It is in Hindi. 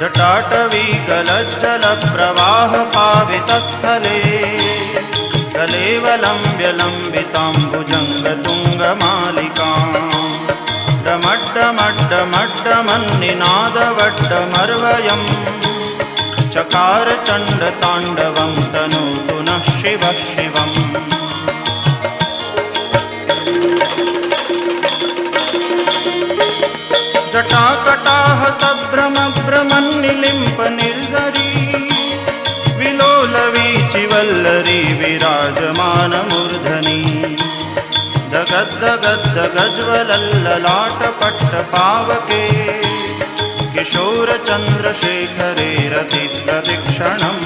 जटाटवीगलज्जलप्रवाहपावितस्थले कलेवलम्ब्य लम्बिताम्बुजङ्गतुङ्गमालिकाम् डमड्डमड्डमड्डमन्निनादवड्डमर्वयम् चकार चण्डताण्डवं तनोतु नः शिवः शिवम्। जटाकटाह सभ्रमभ्रमन्निलिम्प निर्झरी विलोलवीचिवल्लरी विराजमानमूर्धनि दगद्दगद्दगज्ज्वलल्ललाटपट्टपावके किशोरचन्द्रशेखरे रतिप्रदक्षिणम्